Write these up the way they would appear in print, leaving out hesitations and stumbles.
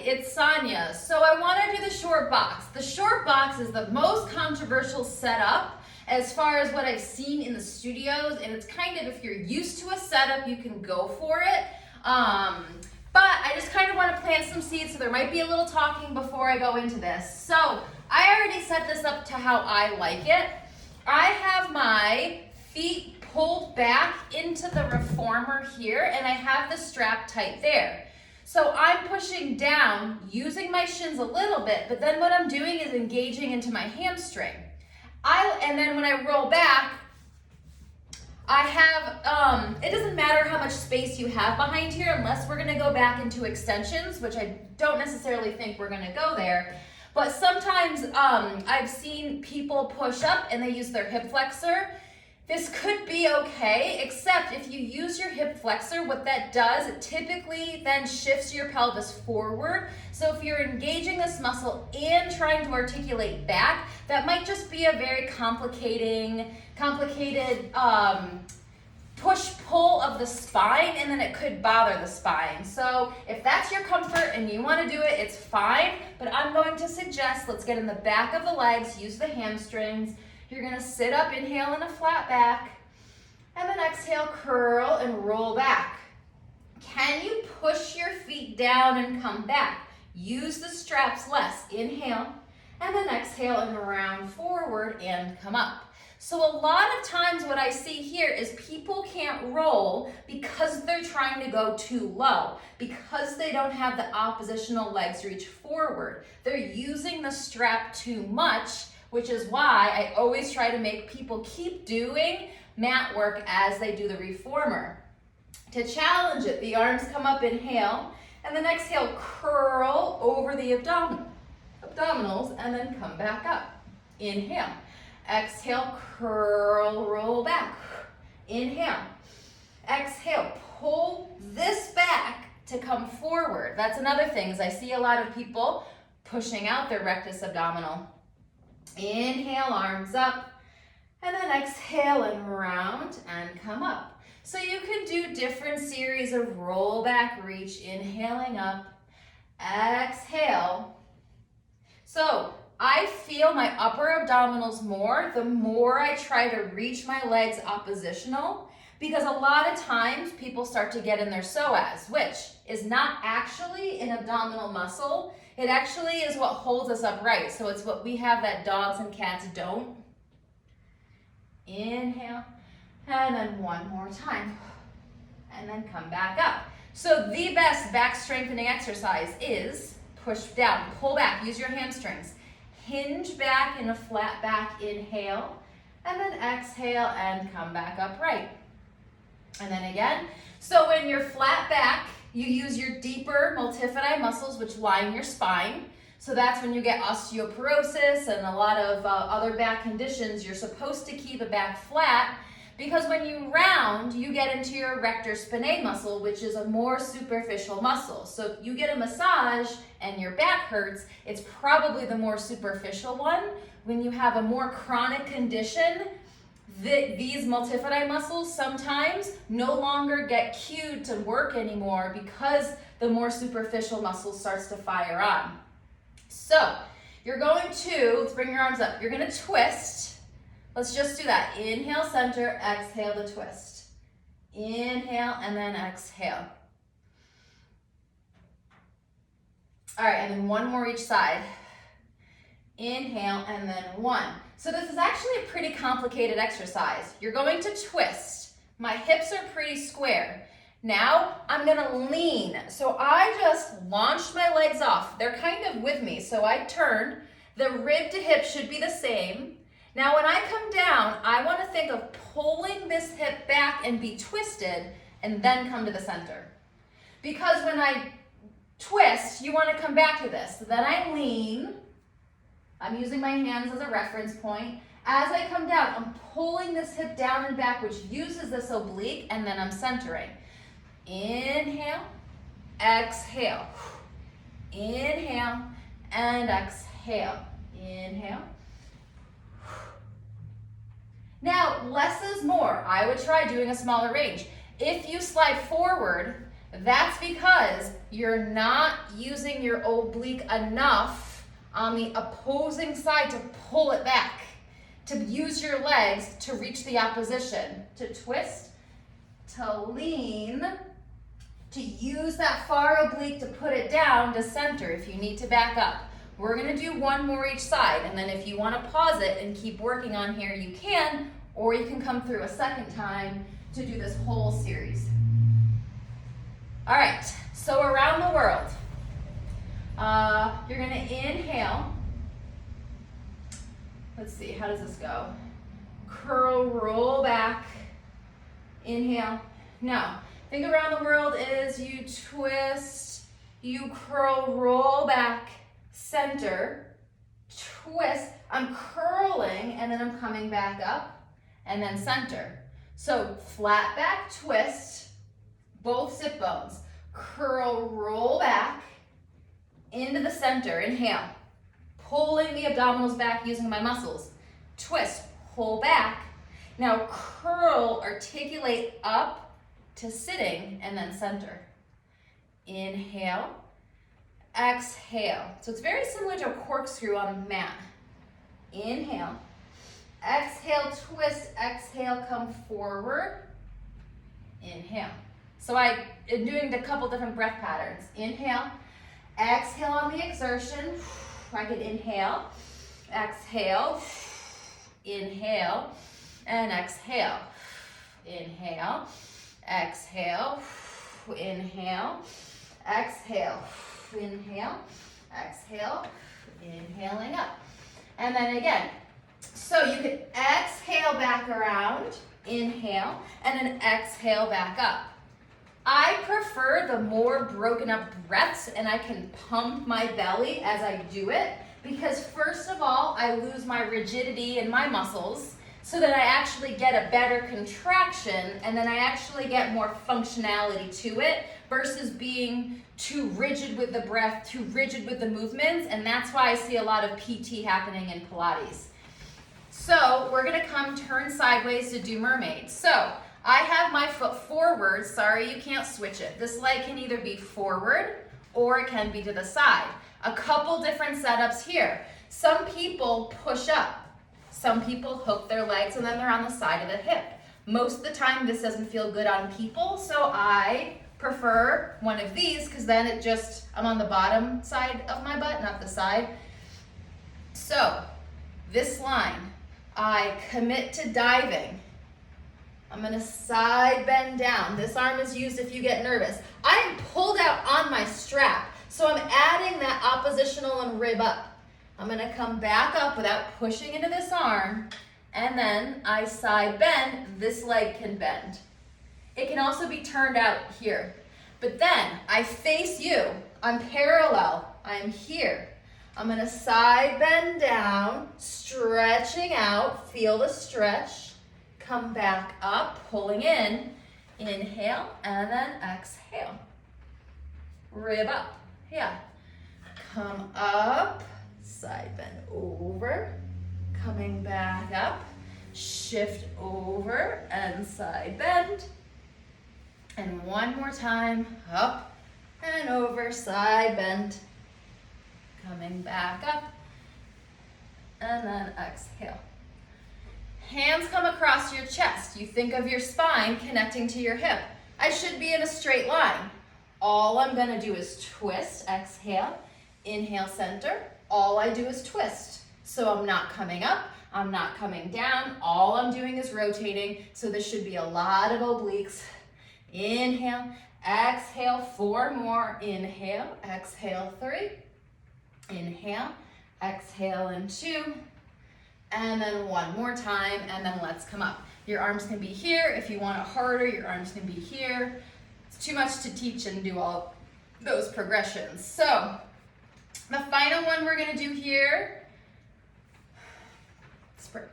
it's Sonia. So I want to do the short box. The short box is the most controversial setup as far as what I've seen in the studios, and it's kind of, if you're used to a setup, you can go for it. But I just kind of want to plant some seeds, so there might be a little talking before I go into this. So I already set this up to how I like it. I have my feet pulled back into the reformer here, and I have the strap tight there. So I'm pushing down, using my shins a little bit, but then what I'm doing is engaging into my hamstring. And then when I roll back, I have, it doesn't matter how much space you have behind here unless we're gonna go back into extensions, which I don't necessarily think we're gonna go there. But sometimes I've seen people push up and they use their hip flexor. This could be okay, except if you use your hip flexor, what that does, it typically then shifts your pelvis forward. So if you're engaging this muscle and trying to articulate back, that might just be a very complicated push-pull of the spine, and then it could bother the spine. So if that's your comfort and you want to do it, it's fine, but I'm going to suggest let's get in the back of the legs, use the hamstrings. You're gonna sit up, inhale in a flat back, and then exhale, curl and roll back. Can you push your feet down and come back? Use the straps less. Inhale, and then exhale and round forward and come up. So a lot of times what I see here is people can't roll because they're trying to go too low, because they don't have the oppositional legs reach forward. They're using the strap too much, which is why I always try to make people keep doing mat work as they do the reformer. To challenge it, the arms come up, inhale, and then exhale, curl over the abdominals, and then come back up. Inhale, exhale, curl, roll back. Inhale, exhale, pull this back to come forward. That's another thing, is I see a lot of people pushing out their rectus abdominal. Inhale, arms up, and then exhale and round and come up. So you can do different series of roll back, reach, inhaling up, exhale. So I feel my upper abdominals more the more I try to reach my legs oppositional, because a lot of times people start to get in their psoas, which is not actually an abdominal muscle. It actually is what holds us upright. So it's what we have that dogs and cats don't. Inhale, and then one more time. And then come back up. So the best back strengthening exercise is push down, pull back, use your hamstrings. Hinge back in a flat back, inhale, and then exhale and come back upright. And then again. So when you're flat back, you use your deeper multifidi muscles, which line your spine. So that's when you get osteoporosis and a lot of other back conditions. You're supposed to keep a back flat, because when you round, you get into your rector spinae muscle, which is a more superficial muscle. So if you get a massage and your back hurts, it's probably the more superficial one. When you have a more chronic condition, these multifidi muscles sometimes no longer get cued to work anymore because the more superficial muscle starts to fire on. So you're going to, let's bring your arms up, you're going to twist. Let's just do that. Inhale, center, exhale to twist. Inhale, and then exhale. All right, and then one more each side. Inhale, and then one. So this is actually a pretty complicated exercise. You're going to twist. My hips are pretty square. Now I'm gonna lean. So I just launched my legs off. They're kind of with me. So I turn. The rib to hip should be the same. Now when I come down, I wanna think of pulling this hip back and be twisted and then come to the center. Because when I twist, you wanna come back to this. So then I lean. I'm using my hands as a reference point. As I come down, I'm pulling this hip down and back, which uses this oblique, and then I'm centering. Inhale, exhale. Inhale, and exhale. Inhale. Now, less is more. I would try doing a smaller range. If you slide forward, That's because you're not using your oblique enough on the opposing side to pull it back, to use your legs to reach the opposition, to twist, to lean, to use that far oblique to put it down to center if you need to back up. We're gonna do one more each side, and then if you wanna pause it and keep working on here, you can, or you can come through a second time to do this whole series. All right, so around the world, you're gonna inhale. Let's see, how does this go? Curl, roll back, inhale. Now, think around the world is you twist, you curl, roll back, center, twist. I'm curling and then I'm coming back up and then center. So flat back, twist, both sit bones. Curl, roll back into the center, inhale. Pulling the abdominals back using my muscles. Twist, pull back. Now curl, articulate up to sitting and then center. Inhale, exhale. So it's very similar to a corkscrew on a mat. Inhale, exhale, twist, exhale, come forward. Inhale. So I am doing a couple different breath patterns. Inhale, exhale on the exertion. I could inhale, exhale, inhale, and exhale. Inhale, exhale, inhale, exhale, inhale, exhale, inhaling up. And then again, so you could exhale back around, inhale, and then exhale back up. I prefer the more broken up breaths, and I can pump my belly as I do it, because first of all, I lose my rigidity in my muscles, so that I actually get a better contraction, and then I actually get more functionality to it, versus being too rigid with the breath, too rigid with the movements, and that's why I see a lot of PT happening in Pilates. So we're gonna come turn sideways to do mermaid. So I have my foot forward. Sorry, you can't switch it. This leg can either be forward or it can be to the side. A couple different setups here. Some people push up. Some people hook their legs and then they're on the side of the hip. Most of the time this doesn't feel good on people, so I prefer one of these because then I'm on the bottom side of my butt, not the side. So this line, I commit to diving. I'm gonna side bend down. This arm is used if you get nervous. I'm pulled out on my strap, so I'm adding that oppositional and rib up. I'm gonna come back up without pushing into this arm, and then I side bend. This leg can bend. It can also be turned out here. But then I face you. I'm parallel. I'm here. I'm gonna side bend down, stretching out. Feel the stretch. Come back up, pulling in. Inhale, and then exhale. Rib up. Yeah. Come up, side bend over. Coming back up. Shift over and side bend. And one more time, up and over, side bend. Coming back up, and then exhale. Hands come across your chest. You think of your spine connecting to your hip. I should be in a straight line. All I'm gonna do is twist, exhale, inhale, center. All I do is twist. So I'm not coming up, I'm not coming down. All I'm doing is rotating. So this should be a lot of obliques. Inhale, exhale, 4 more. Inhale, exhale, 3. Inhale, exhale, and 2. And then one more time, and then let's come up. Your arms can be here. If you want it harder, your arms can be here. It's too much to teach and do all those progressions. So the final one we're gonna do here,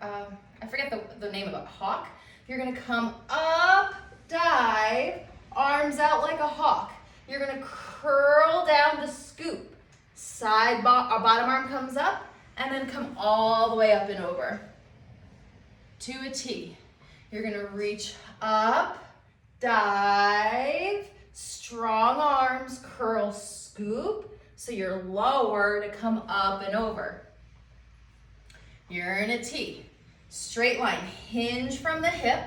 I forget the name of it, hawk. You're gonna come up, dive, arms out like a hawk. You're gonna curl down to scoop. Bottom arm comes up, and then come all the way up and over to a T. You're gonna reach up, dive, Strong arms, curl, scoop, so you're lower to come up and over. You're in a T. Straight line, hinge from the hip.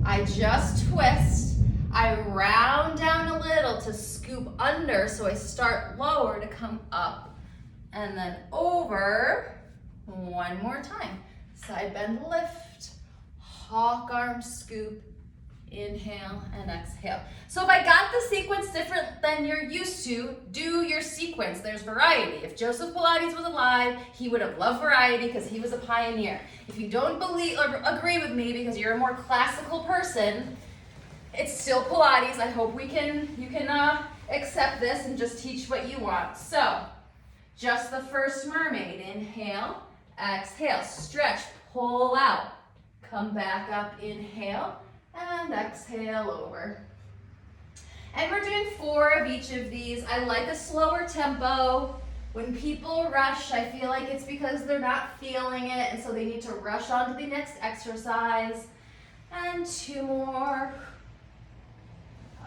I just twist. I round down a little to scoop under, so I start lower to come up and then over. One more time. Side bend, lift, hawk arm, scoop, inhale and exhale. So if I got the sequence different than you're used to, do your sequence. There's variety. If Joseph Pilates was alive, he would have loved variety because he was a pioneer. If you don't believe or agree with me because you're a more classical person, it's still Pilates. I hope you can accept this and just teach what you want. So just the first mermaid. Inhale, exhale, stretch, pull out, come back up, inhale, and exhale over. And we're doing 4 of each of these. I like a slower tempo. When people rush, I feel like it's because they're not feeling it, and so they need to rush on to the next exercise. And 2 more.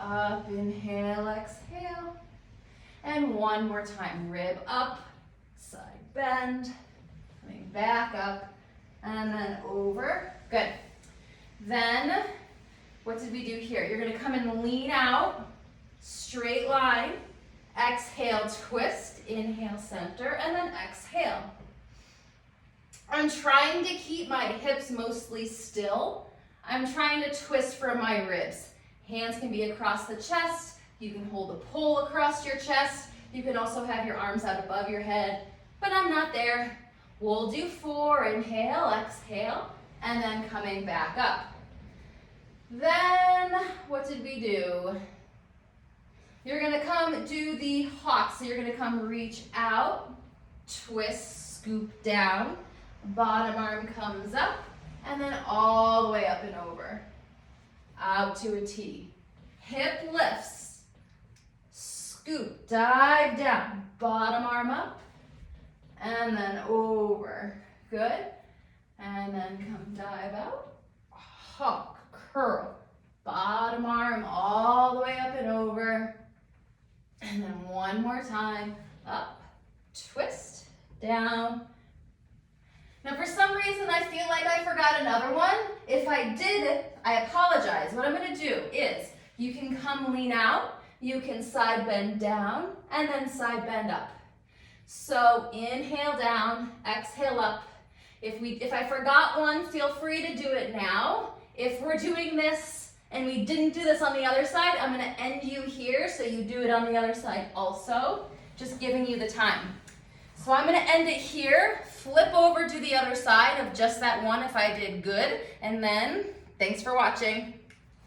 Up, inhale, exhale. And 1 more time. Rib up, side bend, coming back up, and then over. Good. Then, what did we do here? You're gonna come and lean out, straight line, exhale, twist, inhale, center, and then exhale. I'm trying to keep my hips mostly still. I'm trying to twist from my ribs. Hands can be across the chest. You can hold a pole across your chest. You can also have your arms out above your head, but I'm not there. We'll do 4, inhale, exhale, and then coming back up. Then, what did we do? You're gonna come do the hawk. So you're gonna come reach out, twist, scoop down, bottom arm comes up, and then all the way up and over. Out to a T. Hip lifts, scoop, dive down, bottom arm up, and then over. Good. And then come dive out, hawk, curl, bottom arm all the way up and over. And then 1 more time, up, twist, down. Now for some reason I feel like I forgot another one. If I did, I apologize. What I'm gonna do is, you can come lean out, you can side bend down, and then side bend up. So inhale down, exhale up. If I forgot one, feel free to do it now. If we're doing this and we didn't do this on the other side, I'm gonna end you here so you do it on the other side also, just giving you the time. So I'm gonna end it here, flip over to the other side of just that one if I did good, and then thanks for watching.